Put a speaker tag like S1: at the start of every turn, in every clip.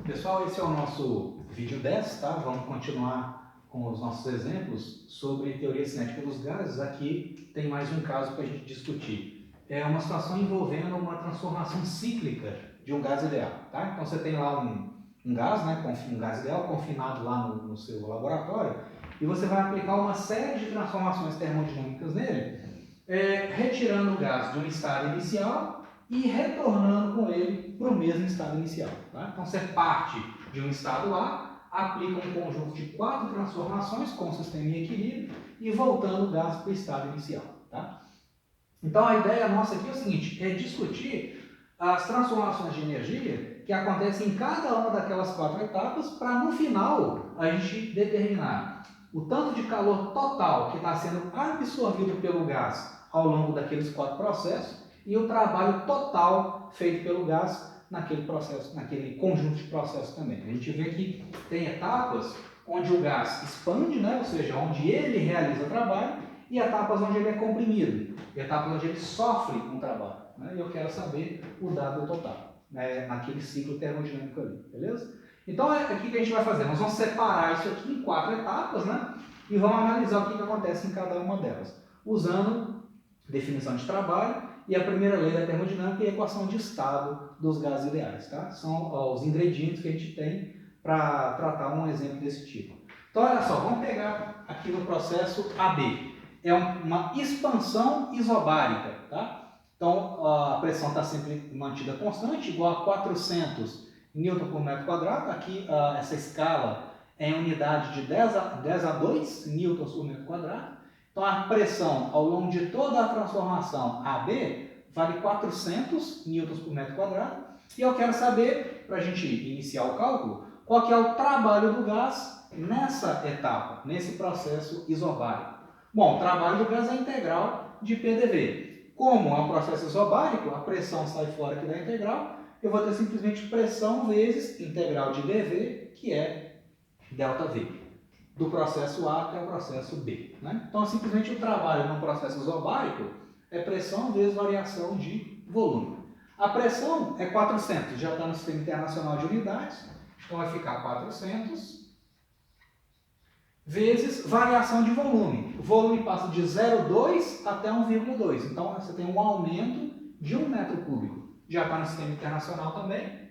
S1: Pessoal, esse é o nosso vídeo 10, tá? Vamos continuar com os nossos exemplos sobre teoria cinética dos gases. Aqui tem mais um caso para a gente discutir. É uma situação envolvendo uma transformação cíclica de um gás ideal, tá? Então você tem lá um gás, né, um gás ideal confinado lá no seu laboratório, e você vai aplicar uma série de transformações termodinâmicas nele, retirando o gás de um estado inicial e retornando com ele para o mesmo estado inicial. Tá? Então você parte de um estado A, aplica um conjunto de 4 transformações com o sistema em equilíbrio e voltando o gás para o estado inicial. Tá? Então a ideia nossa aqui é o seguinte, é discutir as transformações de energia que acontecem em cada uma daquelas 4 etapas para no final a gente determinar o tanto de calor total que está sendo absorvido pelo gás ao longo daqueles 4 processos e o trabalho total feito pelo gás naquele processo, naquele conjunto de processos também. A gente vê que tem etapas onde o gás expande, né? Ou seja, onde ele realiza trabalho, e etapas onde ele é comprimido, etapas onde ele sofre um trabalho. Né? E eu quero saber o dado total, né? Naquele ciclo termodinâmico ali, beleza? Então é aqui que a gente vai fazer. Nós vamos separar isso aqui em 4 etapas, né? E vamos analisar o que acontece em cada uma delas, usando definição de trabalho e a primeira lei da termodinâmica e a equação de estado dos gases ideais. Tá? São os ingredientes que a gente tem para tratar um exemplo desse tipo. Então, olha só, vamos pegar aqui no processo AB. É uma expansão isobárica. Tá? Então, a pressão está sempre mantida constante, igual a 400 Newton por metro quadrado. Aqui, essa escala é em unidade de 10 a 2 newtons por metro quadrado. Então, a pressão ao longo de toda a transformação AB vale 400 newtons por metro quadrado. E eu quero saber, para a gente iniciar o cálculo, qual que é o trabalho do gás nessa etapa, nesse processo isobárico. Bom, o trabalho do gás é a integral de PDV. Como é um processo isobárico, a pressão sai fora aqui da integral, eu vou ter simplesmente pressão vezes integral de dV, que é ΔV. Do processo A até o processo B. Né? Então, simplesmente o trabalho no processo isobárico é pressão vezes variação de volume. A pressão é 400, já está no Sistema Internacional de Unidades, então vai ficar 400 vezes variação de volume. O volume passa de 0,2 até 1,2, então você tem um aumento de 1 metro cúbico. Já está no Sistema Internacional também,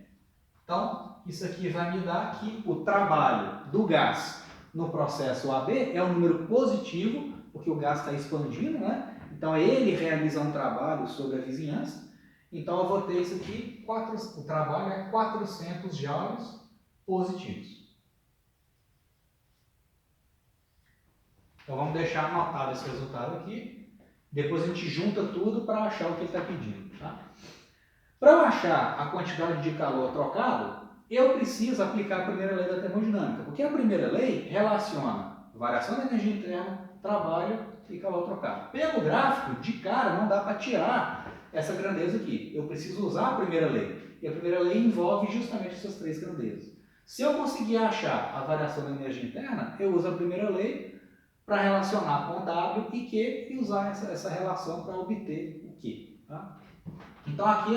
S1: então isso aqui vai me dar que o trabalho do gás no processo AB é um número positivo, porque o gás está expandindo, né? Então ele realiza um trabalho sobre a vizinhança. Então eu vou ter isso aqui, o trabalho é 400 joules positivos. Então vamos deixar anotado esse resultado aqui. Depois a gente junta tudo para achar o que ele está pedindo. Tá? Para eu achar a quantidade de calor trocado, eu preciso aplicar a primeira lei da termodinâmica, porque a primeira lei relaciona variação da energia interna, trabalho e calor trocado. Pelo gráfico, de cara, não dá para tirar essa grandeza aqui. Eu preciso usar a primeira lei. E a primeira lei envolve justamente essas 3 grandezas. Se eu conseguir achar a variação da energia interna, eu uso a primeira lei para relacionar com W e Q e usar essa relação para obter o Q. Tá? Então aqui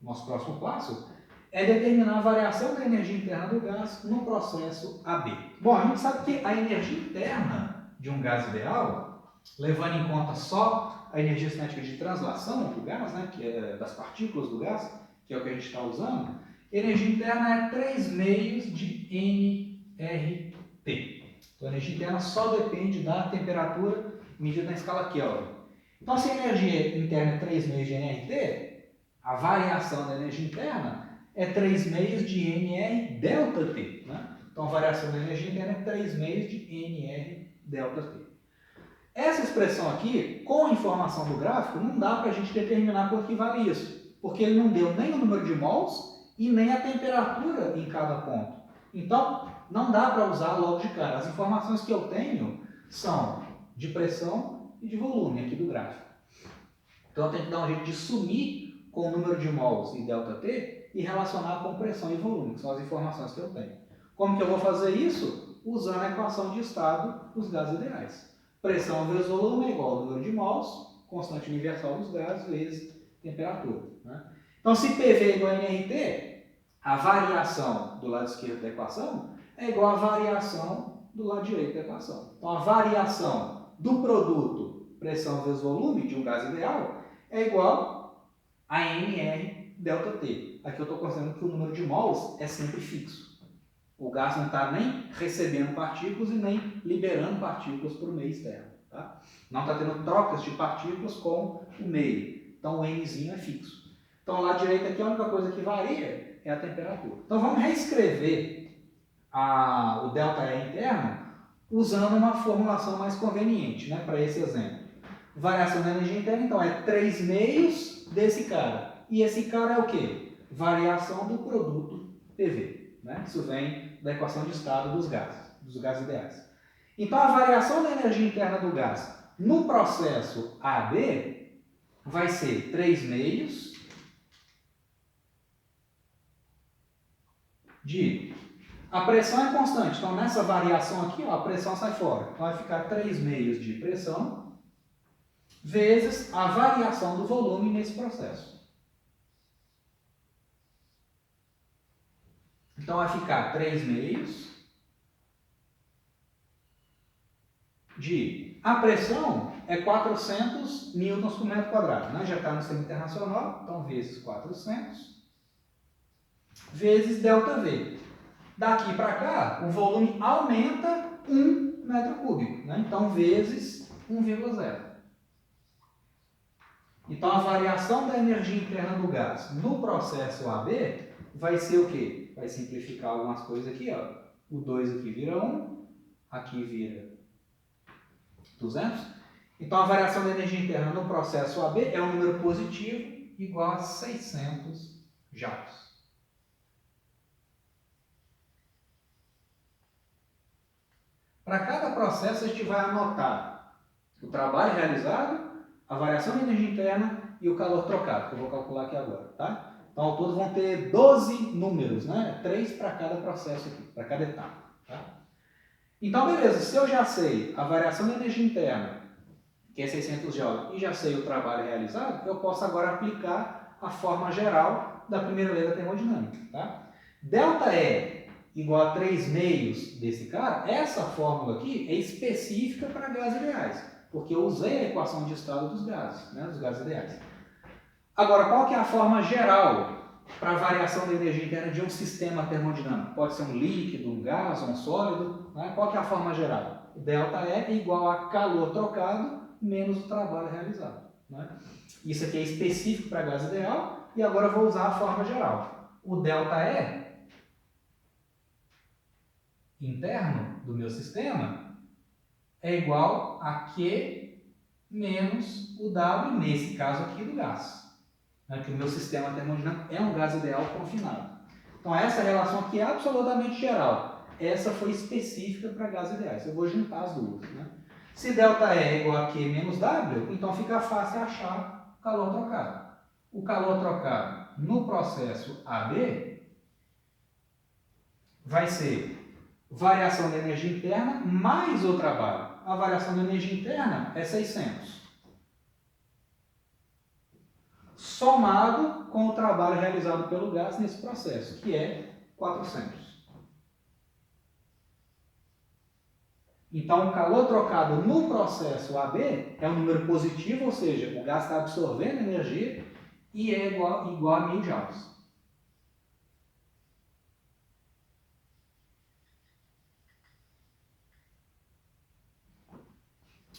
S1: nosso próximo passo é determinar a variação da energia interna do gás no processo AB. Bom, a gente sabe que a energia interna de um gás ideal, levando em conta só a energia cinética de translação do gás, né, que é das partículas do gás, que é o que a gente está usando, energia interna é 3 meios de nRT. Então a energia interna só depende da temperatura medida na escala Kelvin. Então, se a energia interna é 3 meios de nRT, a variação da energia interna é 3 meios de nR ΔT. Né? Então, a variação da energia interna é 3 meios de nR ΔT. Essa expressão aqui, com a informação do gráfico, não dá para a gente determinar quanto que vale isso, porque ele não deu nem o número de mols e nem a temperatura em cada ponto. Então, não dá para usar logo de cara. As informações que eu tenho são de pressão e de volume aqui do gráfico. Então eu tenho que dar um jeito de sumir com o número de mols e ΔT e relacionar com pressão e volume, que são as informações que eu tenho. Como que eu vou fazer isso? Usando a equação de estado dos gases ideais. Pressão vezes volume é igual ao número de mols, constante universal dos gases, vezes temperatura. Né? Então se PV é igual a nRT, a variação do lado esquerdo da equação é igual à variação do lado direito da equação. Então, a variação do produto pressão vezes volume de um gás ideal é igual a mR delta T. Aqui eu estou considerando que o número de mols é sempre fixo. O gás não está nem recebendo partículas e nem liberando partículas para o meio externo. Tá? Não está tendo trocas de partículas com o meio. Então o Nzinho é fixo. Então o lado direito aqui a única coisa que varia é a temperatura. Então vamos reescrever o ΔE interno usando uma formulação mais conveniente, né, para esse exemplo. Variação da energia interna, então, é 3 meios desse cara. E esse cara é o quê? Variação do produto PV. Né? Isso vem da equação de estado dos gases ideais. Então, a variação da energia interna do gás no processo AB vai ser 3 meios de... A pressão é constante, então nessa variação aqui, ó, a pressão sai fora. Então vai ficar 3 meios de pressão vezes a variação do volume nesse processo. Então vai ficar 3 meios de... A pressão é 400 newtons por metro quadrado, né? Já está no sistema internacional, então vezes 400 vezes ΔV. Daqui para cá, o volume aumenta 1 metro cúbico, né? Então vezes 1,0. Então a variação da energia interna do gás no processo AB vai ser o quê? Vai simplificar algumas coisas aqui, ó. O 2 aqui vira 1, aqui vira 200. Então a variação da energia interna no processo AB é um número positivo igual a 600 joules. Para cada processo a gente vai anotar o trabalho realizado, a variação da energia interna e o calor trocado, que eu vou calcular aqui agora, tá? Então, ao todo vão ter 12 números, né? 3 para cada processo aqui, para cada etapa, tá? Então, beleza, se eu já sei a variação da energia interna, que é 600 joules, e já sei o trabalho realizado, eu posso agora aplicar a forma geral da primeira lei da termodinâmica, tá? ΔE igual a 3 meios desse cara, essa fórmula aqui é específica para gases ideais, porque eu usei a equação de estado dos gases, né, dos gases ideais. Agora, qual que é a forma geral para a variação da energia interna de um sistema termodinâmico? Pode ser um líquido, um gás, um sólido, né? Qual que é a forma geral? ΔE é igual a calor trocado menos o trabalho realizado. Né? Isso aqui é específico para gás ideal, e agora eu vou usar a forma geral. O ΔE interno do meu sistema é igual a Q menos o W, nesse caso aqui do gás. Né? Que o meu sistema termodinâmico é um gás ideal confinado. Então essa relação aqui é absolutamente geral. Essa foi específica para gases ideais. Eu vou juntar as duas. Né? Se ΔE é igual a Q menos W, então fica fácil achar o calor trocado. O calor trocado no processo AB vai ser variação da energia interna mais o trabalho. A variação da energia interna é 600. Somado com o trabalho realizado pelo gás nesse processo, que é 400. Então, o calor trocado no processo AB é um número positivo, ou seja, o gás está absorvendo energia e é igual a 1000 joules.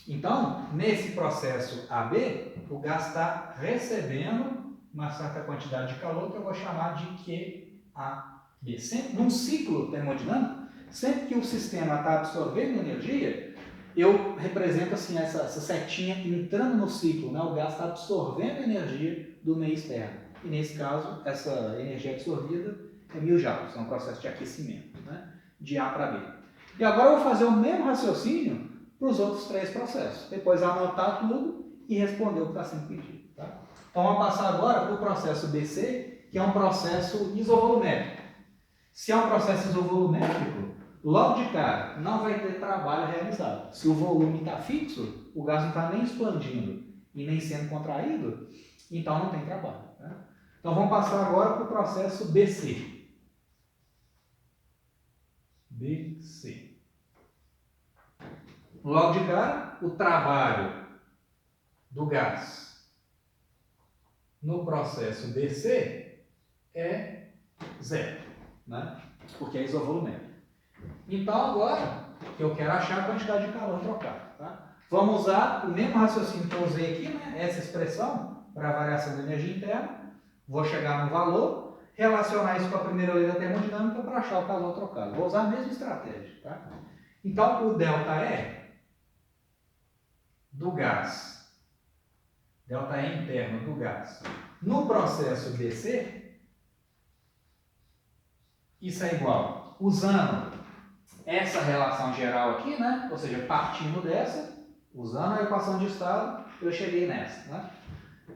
S1: Então, nesse processo AB, o gás está recebendo uma certa quantidade de calor que eu vou chamar de QAB. Sempre, num ciclo termodinâmico, sempre que o sistema está absorvendo energia, eu represento assim essa setinha entrando no ciclo, né? O gás está absorvendo energia do meio externo. E nesse caso, essa energia absorvida é 1000 joules, é um processo de aquecimento, né? De A para B. E agora eu vou fazer o mesmo raciocínio para os outros 3 processos. Depois anotar tudo e responder o que está sendo pedido. Tá? Então vamos passar agora para o processo BC, que é um processo isovolumétrico. Se é um processo isovolumétrico, logo de cara não vai ter trabalho realizado. Se o volume está fixo, o gás não está nem expandindo e nem sendo contraído, então não tem trabalho. Tá? Então vamos passar agora para o processo BC. BC. Logo de cara, o trabalho do gás no processo BC é zero, né? Porque é isovolumétrico. Então, agora, que eu quero achar a quantidade de calor trocado, tá? Vamos usar o mesmo raciocínio que eu usei aqui, né? Essa expressão para a variação da energia interna. Vou chegar no valor, relacionar isso com a primeira lei da termodinâmica para achar o calor trocado. Vou usar a mesma estratégia, tá? Então, o ΔE do gás, ΔE interno do gás, no processo BC, isso é igual, usando essa relação geral aqui, né? Ou seja, partindo dessa, usando a equação de estado, eu cheguei nessa, né?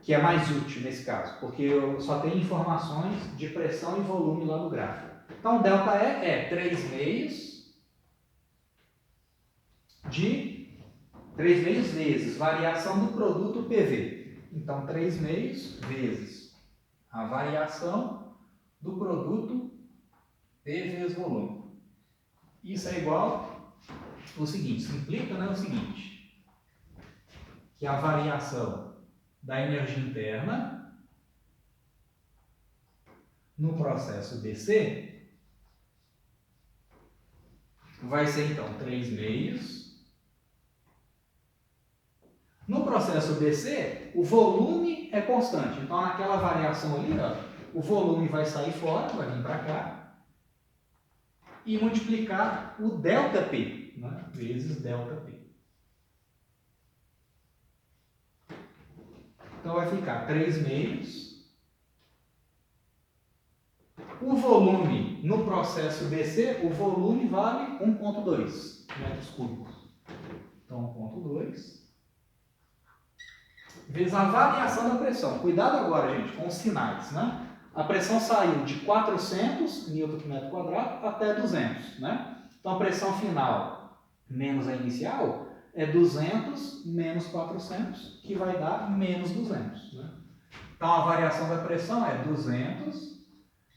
S1: Que é mais útil nesse caso, porque eu só tenho informações de pressão e volume lá no gráfico. Então, ΔE é 3 meios de 3 meios vezes variação do produto PV. Então, 3 meios vezes a variação do produto P vezes volume. Isso é igual o seguinte, simplifica, né, o seguinte, que a variação da energia interna no processo BC vai ser, então, 3 meios. No processo BC, o volume é constante. Então, naquela variação ali, ó, o volume vai sair fora, vai vir para cá, e multiplicar o ΔP, né, vezes ΔP. Então, vai ficar 3 meios. O volume, no processo BC, o volume vale 1,2 metros cúbicos. Então, 1,2 vezes a variação da pressão. Cuidado agora, gente, com os sinais, né? A pressão saiu de 400 Nm por metro quadrado até 200, né? Então, a pressão final menos a inicial é 200 menos 400, que vai dar menos 200, né? Então, a variação da pressão é 200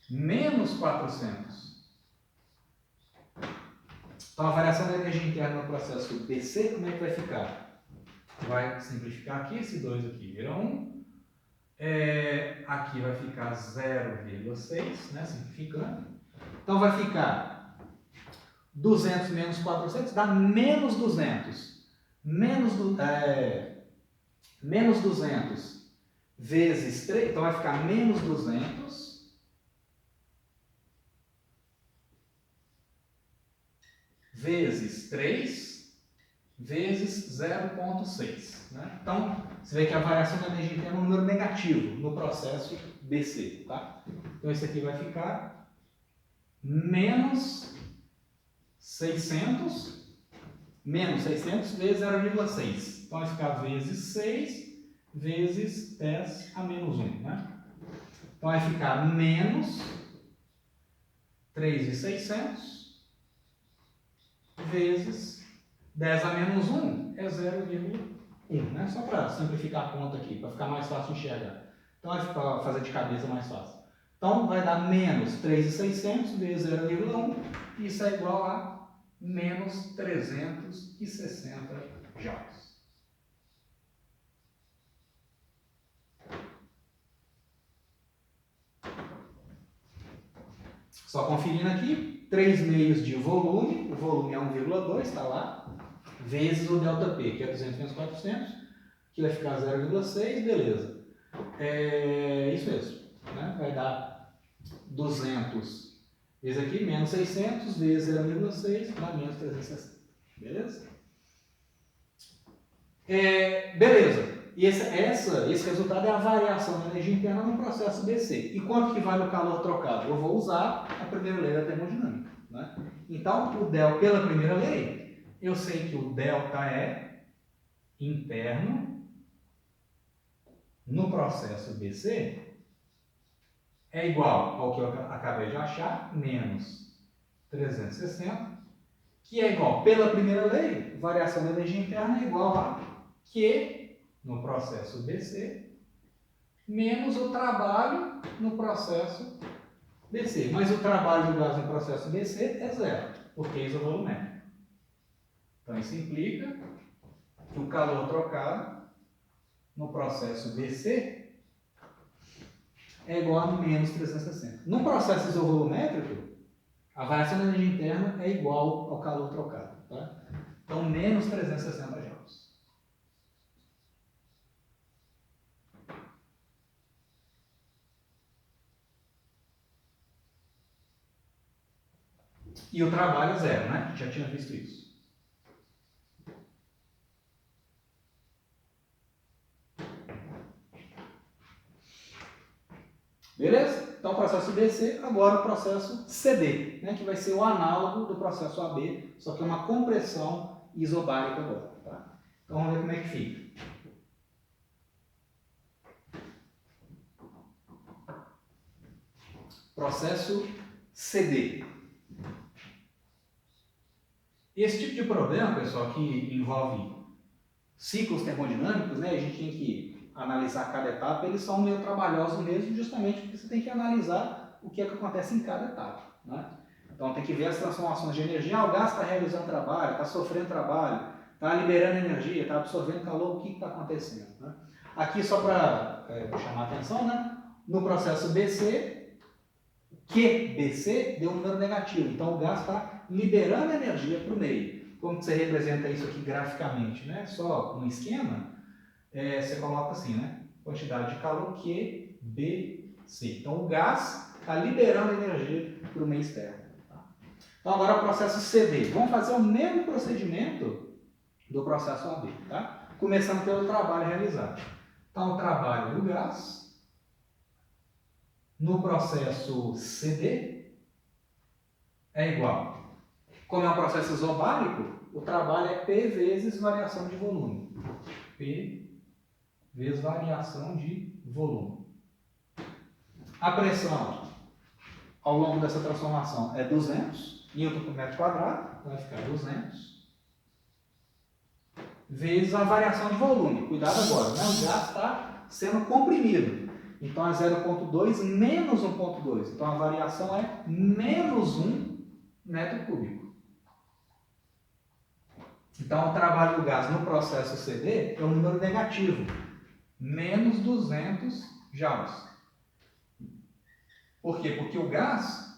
S1: menos 400. Então, a variação da energia interna no processo BC, como é que vai ficar? Vai simplificar aqui, esse 2 aqui vira 1. Aqui vai ficar 0,6, né, simplificando. Então, vai ficar 200 menos 400, dá menos 200. Menos 200 vezes 3, então vai ficar menos 200 vezes 3 vezes 0,6. Né? Então, você vê que a variação da energia interna é um número negativo no processo BC. Tá? Então, esse aqui vai ficar menos 600 vezes 0,6. Então, vai ficar vezes 6 vezes 10 a menos 1. Né? Então, vai ficar menos 3.600 vezes 10 a menos 1 é 0,1, né? Só para simplificar a conta aqui, para ficar mais fácil de enxergar. Então, vai ficar, fazer de cabeça mais fácil. Então, vai dar menos 3.600 vezes 0,1, e isso é igual a menos 360 joules. Só conferindo aqui, 3 meios de volume, o volume é 1,2, está lá, vezes o ΔP, que é 200 menos 400, que vai ficar 0,6, beleza. É isso mesmo, né? Vai dar 200 vezes aqui, menos 600, vezes 0,6, dá menos 360, beleza? Beleza. E esse resultado é a variação da energia interna no processo BC. E quanto que vale o calor trocado? Eu vou usar a primeira lei da termodinâmica. Né? Então, pela primeira lei, eu sei que o ΔE interno no processo BC é igual ao que eu acabei de achar, menos 360, que é igual, pela primeira lei, variação da energia interna é igual a Q no processo BC, menos o trabalho no processo BC. Mas o trabalho do gás no processo BC é zero. porque é isovolumétrico. Então, isso implica que o calor trocado no processo BC é igual a menos 360. No processo isovolumétrico, a variação da energia interna é igual ao calor trocado. Tá? Então, menos 360 joules. E o trabalho é zero, né? Já tinha visto isso. Beleza? Então, o processo BC, agora o processo CD, né? Que vai ser o análogo do processo AB, só que é uma compressão isobárica agora. Tá? Então, vamos ver como é que fica. Processo CD. Esse tipo de problema, pessoal, que envolve ciclos termodinâmicos, né, a gente tem que analisar cada etapa, eles são meio trabalhosos mesmo, justamente porque você tem que analisar o que é que acontece em cada etapa. Né? Então tem que ver as transformações de energia. O gás está realizando trabalho, está sofrendo trabalho, está liberando energia, está absorvendo calor, o que está acontecendo. Né? Aqui, só para chamar a atenção, né, no processo BC, QBC deu um número negativo, então o gás está liberando energia para o meio. Como que você representa isso aqui graficamente? Né? Só um esquema, você coloca assim, né? Quantidade de calor QBC. Então o gás está liberando energia para o meio externo. Tá? Então agora o processo CD. Vamos fazer o mesmo procedimento do processo AB. Tá? Começando pelo trabalho realizado. Então o trabalho do gás no processo CD é igual. Como é um processo isobárico, o trabalho é P vezes variação de volume. P vezes variação de volume. A pressão ao longo dessa transformação é 200 Newton por metro quadrado, vai ficar 200, vezes a variação de volume. Cuidado agora, né? O gás está sendo comprimido. Então é 0,2 menos 1,2. Então a variação é menos 1 metro cúbico. Então o trabalho do gás no processo CD é um número negativo. Menos 200 joules. Por quê? Porque o gás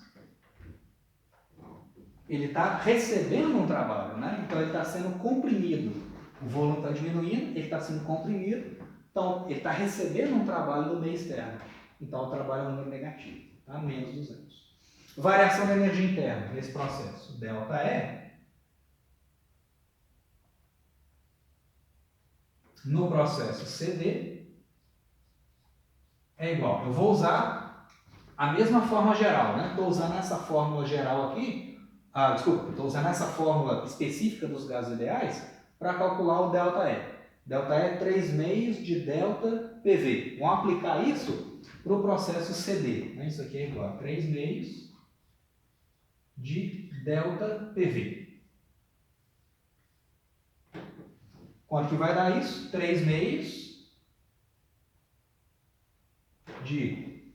S1: ele está recebendo um trabalho, né? Então ele está sendo comprimido. O volume está diminuindo, ele está sendo comprimido. Então, ele está recebendo um trabalho no meio externo. Então, o trabalho é um número negativo, tá? Menos 200. Variação da energia interna nesse processo. ΔE, no processo CD, é igual. Eu vou usar a mesma fórmula geral, né? Estou usando essa fórmula geral aqui. Estou usando essa fórmula específica dos gases ideais para calcular o ΔE. ΔE é 3 meios de ΔPV. Vamos aplicar isso para o processo CD. Né? Isso aqui é igual a 3 meios de ΔPV. Quanto que vai dar isso? 3 meios de...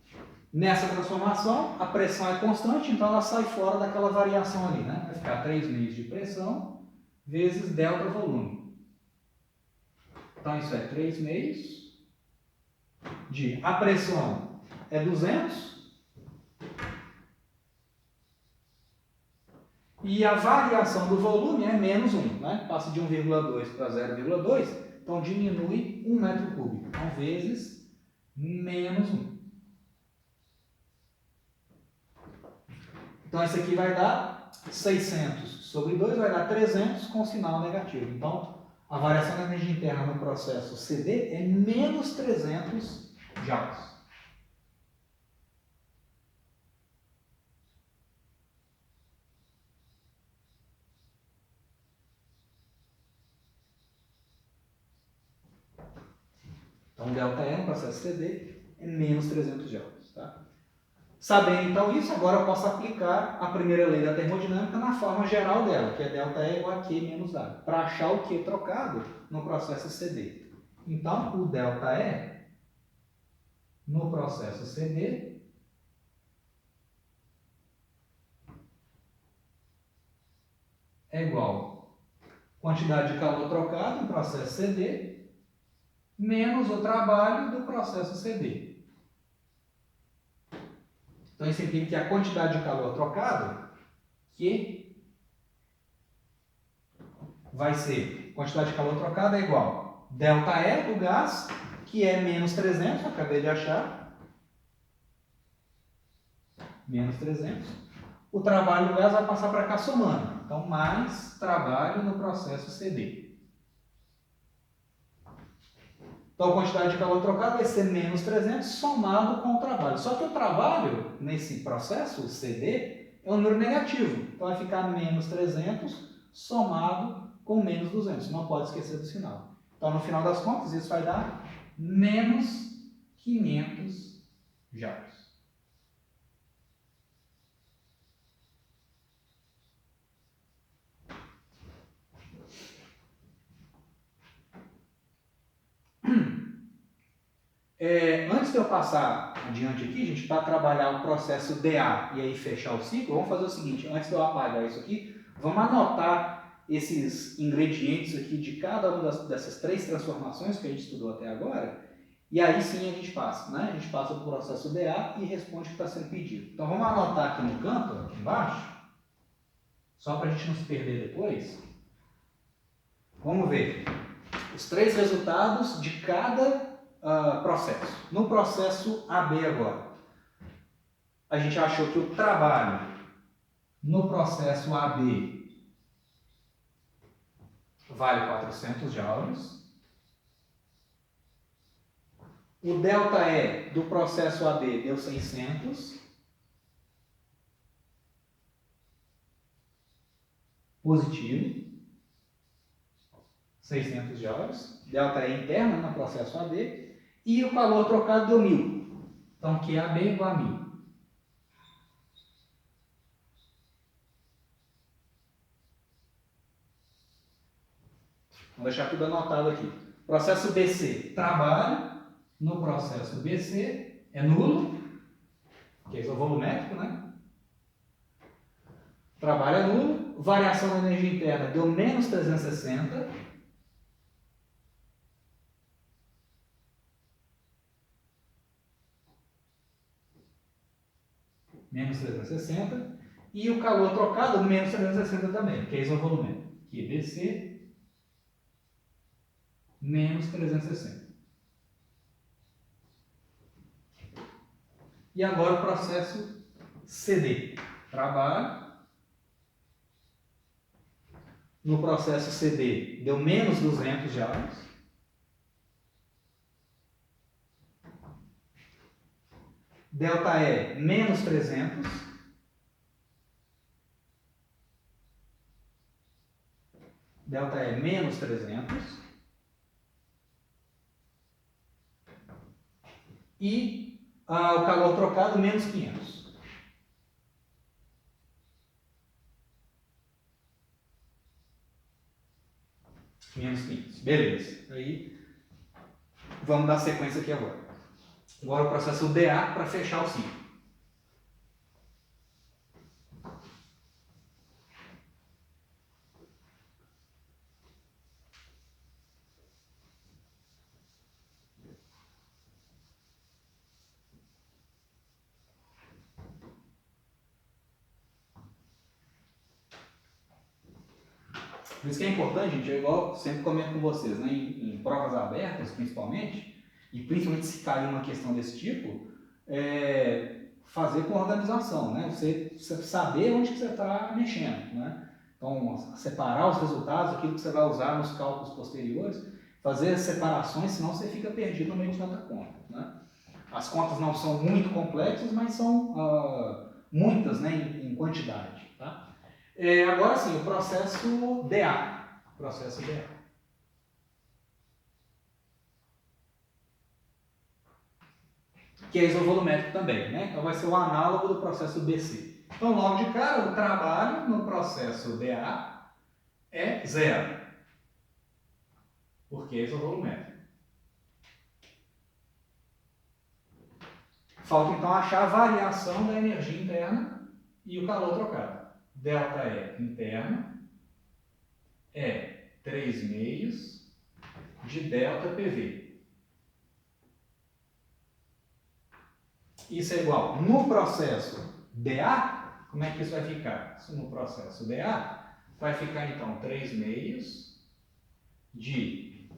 S1: Nessa transformação, a pressão é constante, então ela sai fora daquela variação ali. Né? Vai ficar 3 meios de pressão vezes delta volume. Então, isso é 3 meios de... A pressão é 200 e a variação do volume é menos 1. Né? Passa de 1,2 para 0,2, então diminui 1 metro cúbico. Então, vezes menos 1. Então, isso aqui vai dar 600 sobre 2, vai dar 300 com sinal negativo. Então, a variação da energia interna no processo CD é menos 300 joules. Então, ΔE no processo CD é menos 300 joules. Tá? Sabendo então isso, agora eu posso aplicar a primeira lei da termodinâmica na forma geral dela, que é ΔE igual a Q menos W, para achar o Q trocado no processo CD. Então, o ΔE no processo CD é igual a quantidade de calor trocado no processo CD menos o trabalho do processo CD. Então, isso implica que a quantidade de calor trocado, que vai ser, quantidade de calor trocada é igual ΔE do gás, que é menos 300, eu acabei de achar, menos 300. O trabalho do gás vai passar para cá somando, então mais trabalho no processo CD. Então, a quantidade de calor trocado vai ser menos 300 somado com o trabalho. Só que o trabalho, nesse processo, o CD, é um número negativo. Então, vai ficar menos 300 somado com menos 200. Não pode esquecer do sinal. Então, no final das contas, isso vai dar menos 500 joules. Antes de eu passar adiante aqui, gente, para trabalhar o processo DA e aí fechar o ciclo, vamos fazer o seguinte, antes de eu apagar isso aqui, vamos anotar esses ingredientes aqui de cada uma dessas 3 transformações que a gente estudou até agora, e aí sim a gente passa, né? A gente passa para o processo DA e responde o que está sendo pedido. Então vamos anotar aqui no canto, aqui embaixo, só para a gente não se perder depois. Vamos ver os 3 resultados de cada processo. No processo AB agora, a gente achou que o trabalho no processo AB vale 400 joules. O ΔE do processo AB deu 600. Positivo. 600 joules. ΔE interno no processo AB. E o calor trocado deu 1000. Então, QAB igual a 1000. Vamos deixar tudo anotado aqui. Processo BC, trabalho no processo BC é nulo, que é isovolumétrico, né? Trabalho é nulo. Variação da energia interna deu menos 360. Menos 360. E o calor trocado, menos 360 também, que é isovolumétrico. Aqui, BC, menos 360. E agora o processo CD. Trabalho. No processo CD, deu menos 200 joules. ΔE, menos 300. ΔE, menos 300. E o calor trocado, menos 500. Menos 500. Beleza. Aí, vamos dar sequência aqui agora. Agora o processo DA para fechar o ciclo. Por isso que é importante, gente, é igual sempre comento com vocês, né? Em provas abertas, principalmente, e principalmente se cair uma questão desse tipo, fazer com organização, né? Você saber onde que você está mexendo, né? Então, separar os resultados, aquilo que você vai usar nos cálculos posteriores, fazer as separações, senão você fica perdido no meio de tanta conta, né? As contas não são muito complexas, mas são muitas, né, em quantidade, tá? Agora sim, o processo DA. Processo DA. Que é isovolumétrico também, né? Então vai ser o análogo do processo BC. Então, logo de cara, o trabalho no processo DA é 0. Porque é isovolumétrico. Falta então achar a variação da energia interna e o calor trocado. ΔE interno é 3/2 de delta PV. Isso é igual, no processo dA, como é que isso vai ficar? Isso no processo dA vai ficar então 3/2 de,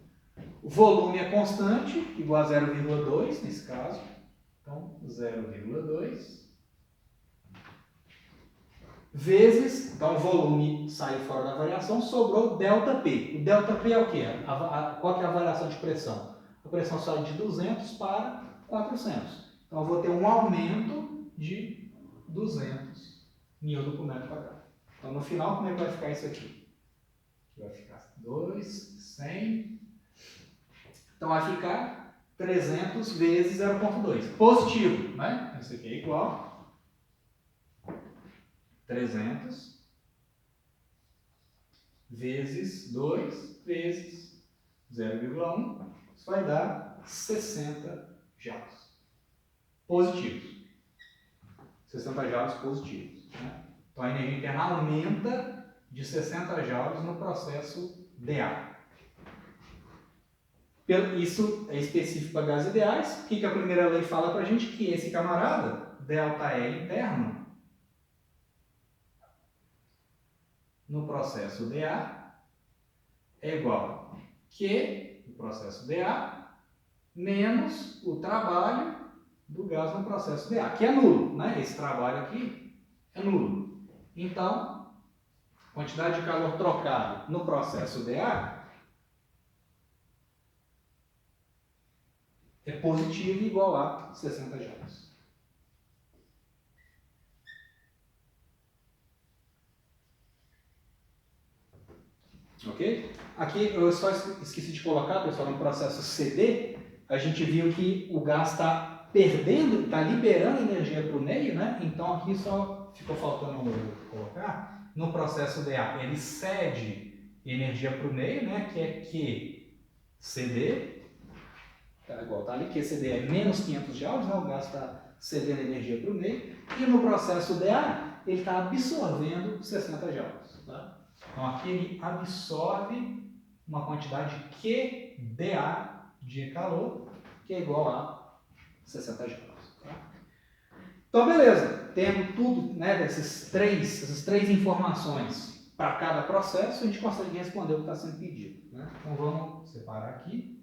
S1: o volume é constante, igual a 0,2 nesse caso, então 0,2 vezes, então o volume saiu fora da variação, sobrou ΔP. O ΔP é o quê? Qual que é a variação de pressão? A pressão sai de 200 para 400. Então eu vou ter um aumento de 200 Newton por metro quadrado. Então no final, como é que vai ficar isso aqui? Vai ficar 2, 100. Então vai ficar 300 vezes 0,2. Positivo, né? Isso aqui é igual 300 vezes 2 vezes 0,1. Isso vai dar 60 joules positivos. 60 joules positivos. Né? Então a energia interna aumenta de 60 joules no processo dA. Isso é específico para gases ideais. O que a primeira lei fala para a gente? Que esse camarada, ΔE interno, no processo dA é igual a Q, no processo dA, menos o trabalho do gás no processo dA, que é nulo, né? Esse trabalho aqui é nulo. Então, quantidade de calor trocado no processo dA é positivo igual a 60 joules. Ok? Aqui eu só esqueci de colocar, pessoal, no processo CD, a gente viu que o gás está perdendo, está liberando energia para o meio, né? Então aqui só ficou faltando colocar, no processo dA ele cede energia para o meio, né? Que é QCD, tá igual, tá ali, QCD é menos 500 joules, né? O gás está cedendo energia para o meio, e no processo dA ele está absorvendo 60 joules, tá? Então aqui ele absorve uma quantidade QdA de calor, que é igual a 60 joules. Tá? Então beleza, tendo tudo, né, essas três informações para cada processo, a gente consegue responder o que está sendo pedido. Né? Então vamos separar aqui.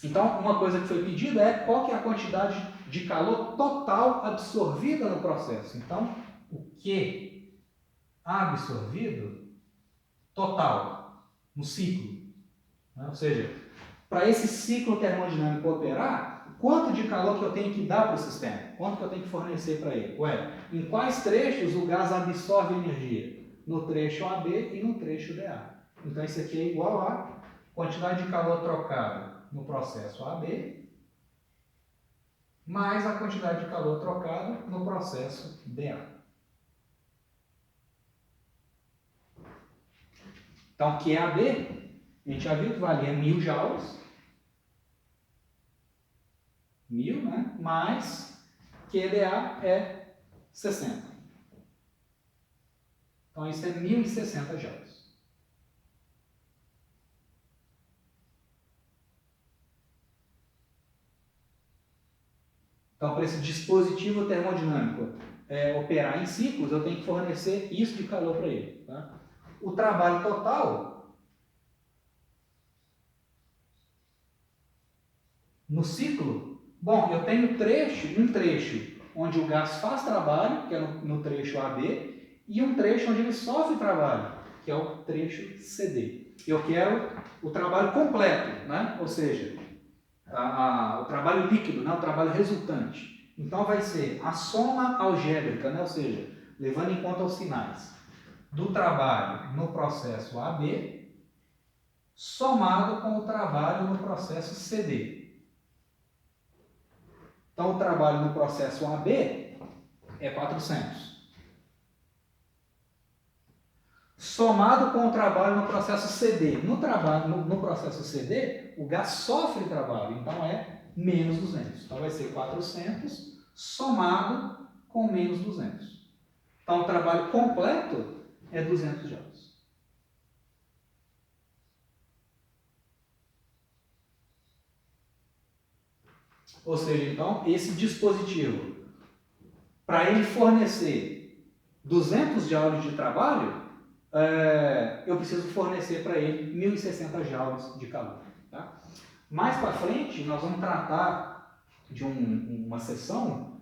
S1: Então, uma coisa que foi pedida é qual que é a quantidade de calor total absorvida no processo. Então, o Q absorvido total no ciclo. Né? Ou seja, para esse ciclo termodinâmico operar, quanto de calor que eu tenho que dar para o sistema? Quanto que eu tenho que fornecer para ele? Ué, em quais trechos o gás absorve energia? No trecho AB e no trecho DA. Então, isso aqui é igual a quantidade de calor trocado no processo AB, mais a quantidade de calor trocado no processo dA. Então, QAB, a gente já viu que valia 1000 joules, 1000, né? Mais QDA é 60. Então, isso é 1060 joules. Então, para esse dispositivo termodinâmico operar em ciclos, eu tenho que fornecer isso de calor para ele. Tá? O trabalho total no ciclo, bom, eu tenho um trecho onde o gás faz trabalho, que é no trecho AB, e um trecho onde ele sofre trabalho, que é o trecho CD. Eu quero o trabalho completo, né? Ou seja, o trabalho líquido, né? O trabalho resultante. Então vai ser a soma algébrica, né? Ou seja, levando em conta os sinais, do trabalho no processo AB, somado com o trabalho no processo CD. Então o trabalho no processo AB é 400. Somado com o trabalho no processo CD. No processo CD, o gás sofre trabalho, então é menos 200. Então vai ser 400 somado com menos 200. Então, o trabalho completo é 200 joules. Ou seja, então, esse dispositivo, para ele fornecer 200 joules de trabalho, eu preciso fornecer para ele 1.060 joules de calor. Tá? Mais para frente, nós vamos tratar de uma seção,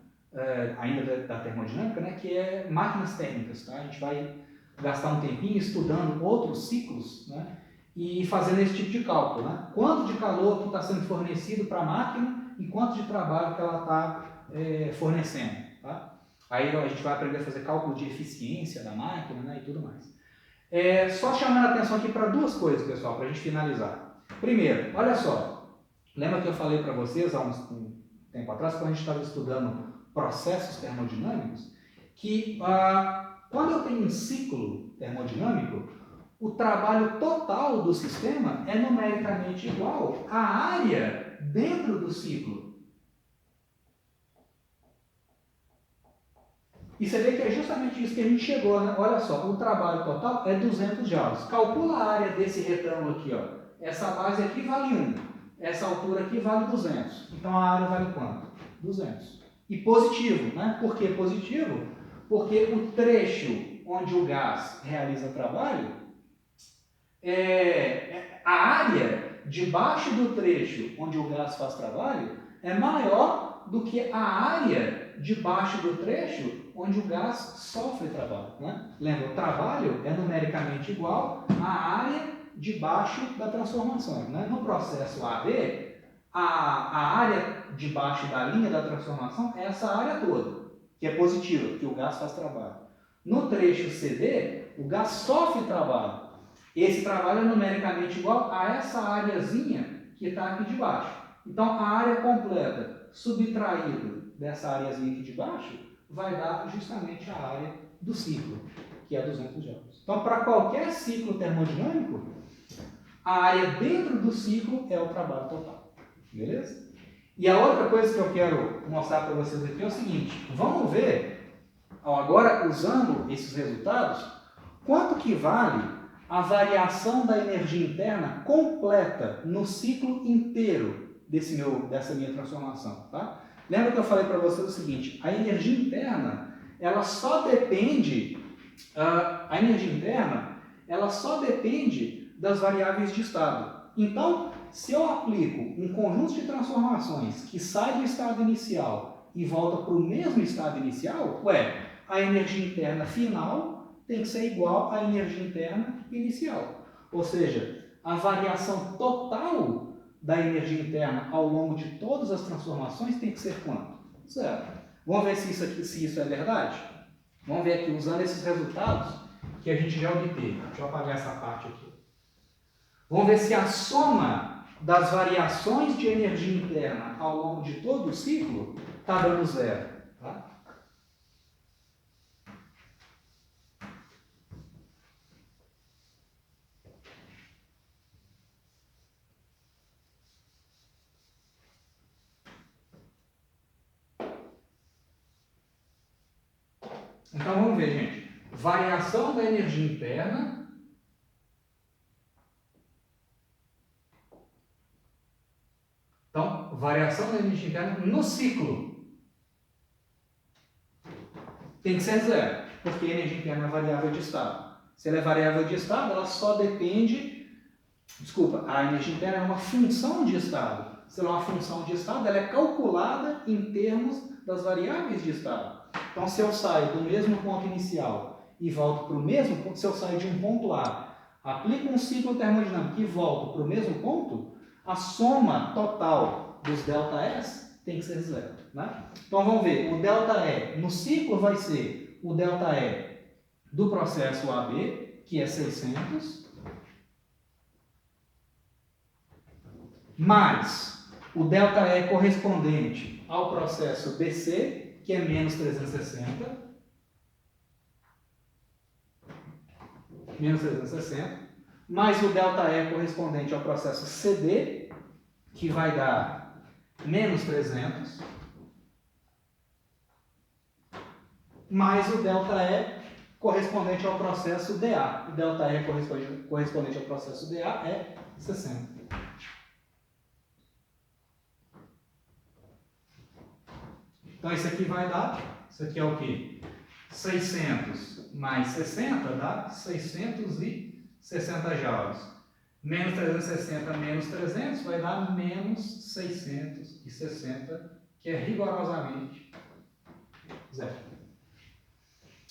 S1: ainda da termodinâmica, né, que é máquinas térmicas. Tá? A gente vai gastar um tempinho estudando outros ciclos, né, e fazendo esse tipo de cálculo. Né? Quanto de calor que está sendo fornecido para a máquina e quanto de trabalho que ela está fornecendo. Tá? Aí a gente vai aprender a fazer cálculo de eficiência da máquina, né, e tudo mais. Só chamando a atenção aqui para duas coisas, pessoal, para a gente finalizar. Primeiro, olha só, lembra que eu falei para vocês há um tempo atrás, quando a gente estava estudando processos termodinâmicos, que quando eu tenho um ciclo termodinâmico, o trabalho total do sistema é numericamente igual à área dentro do ciclo. E você vê que é justamente isso que a gente chegou, né? Olha só, o trabalho total é 200 joules. Calcula a área desse retângulo aqui, ó. Essa base aqui vale 1. Essa altura aqui vale 200. Então a área vale quanto? 200. E positivo, né? Por que positivo? Porque o trecho onde o gás realiza trabalho, a área debaixo do trecho onde o gás faz trabalho é maior do que a área debaixo do trecho onde o gás sofre trabalho. Né? Lembra, o trabalho é numericamente igual à área debaixo da transformação. Né? No processo AB, a área debaixo da linha da transformação é essa área toda, que é positiva, que o gás faz trabalho. No trecho CD, o gás sofre trabalho. Esse trabalho é numericamente igual a essa areazinha que está aqui de baixo. Então, a área completa subtraída dessa areazinha aqui de baixo vai dar justamente a área do ciclo, que é 200 joules. Então, para qualquer ciclo termodinâmico, a área dentro do ciclo é o trabalho total. Beleza? E a outra coisa que eu quero mostrar para vocês aqui é o seguinte. Vamos ver, agora usando esses resultados, quanto que vale a variação da energia interna completa no ciclo inteiro dessa minha transformação. Tá? Lembra que eu falei para vocês o seguinte, a energia interna, ela só depende das variáveis de estado. Então, se eu aplico um conjunto de transformações que sai do estado inicial e volta para o mesmo estado inicial, a energia interna final tem que ser igual à energia interna inicial. Ou seja, a variação total da energia interna ao longo de todas as transformações tem que ser quanto? 0. Vamos ver se isso é verdade? Vamos ver aqui, usando esses resultados que a gente já obteve. Deixa eu apagar essa parte aqui. Vamos ver se a soma das variações de energia interna ao longo de todo o ciclo está dando 0. Tá? Então vamos ver, gente. Variação da energia interna Então, variação da energia interna no ciclo tem que ser 0, porque a energia interna é variável de estado. Se ela é variável de estado, ela só depende... Desculpa, a energia interna é uma função de estado. Se ela é uma função de estado, ela é calculada em termos das variáveis de estado. Então, se eu saio do mesmo ponto inicial e volto para o mesmo ponto, se eu saio de um ponto A, aplico um ciclo termodinâmico e volto para o mesmo ponto, a soma total dos ΔS tem que ser 0. Né? Então, vamos ver. O ΔE no ciclo vai ser o ΔE do processo AB, que é 600, mais o ΔE correspondente ao processo BC, que é menos 360, mais o ΔE correspondente ao processo CD, que vai dar menos 300, mais o ΔE correspondente ao processo DA. O ΔE correspondente ao processo DA é 60. Então, isso aqui vai dar, isso aqui é o quê? 600 mais 60 dá 660 joules. Menos 360 menos 300 vai dar menos 660, que é rigorosamente zero.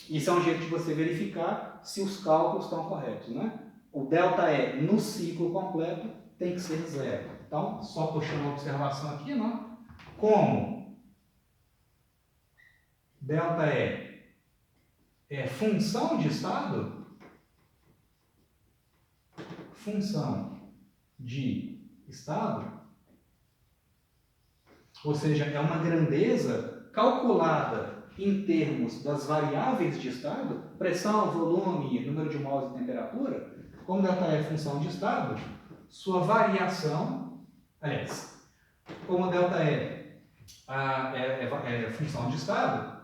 S1: Isso é um jeito de você verificar se os cálculos estão corretos, né? O ΔE no ciclo completo tem que ser zero. Então, só puxando uma observação aqui, não? Como ΔE é função de estado, ou seja, é uma grandeza calculada em termos das variáveis de estado, pressão, volume, número de mols e temperatura. Como ΔE é função de estado, sua variação, aliás, como ΔE é função de estado,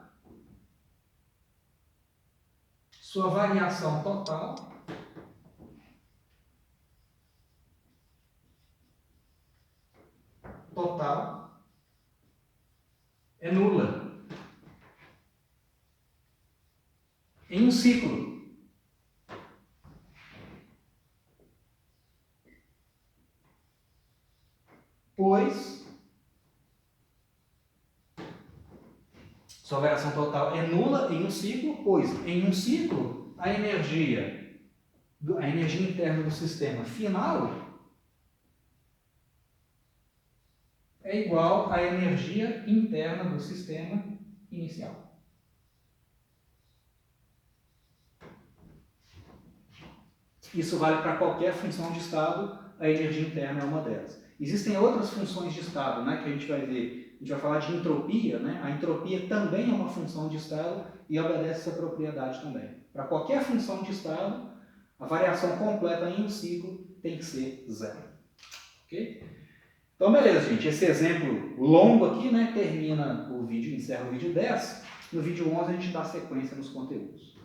S1: sua variação total é nula. Em um ciclo. Pois sua variação total é nula em um ciclo, pois em um ciclo a energia interna do sistema final é igual à energia interna do sistema inicial. Isso vale para qualquer função de estado, a energia interna é uma delas. Existem outras funções de estado, né, que a gente vai ver. A gente vai falar de entropia, né? A entropia também é uma função de estado e obedece essa propriedade também. Para qualquer função de estado, a variação completa em um ciclo tem que ser zero. Ok? Então, beleza, gente. Esse exemplo longo aqui, né, termina o vídeo, encerra o vídeo 10. No vídeo 11 a gente dá sequência nos conteúdos.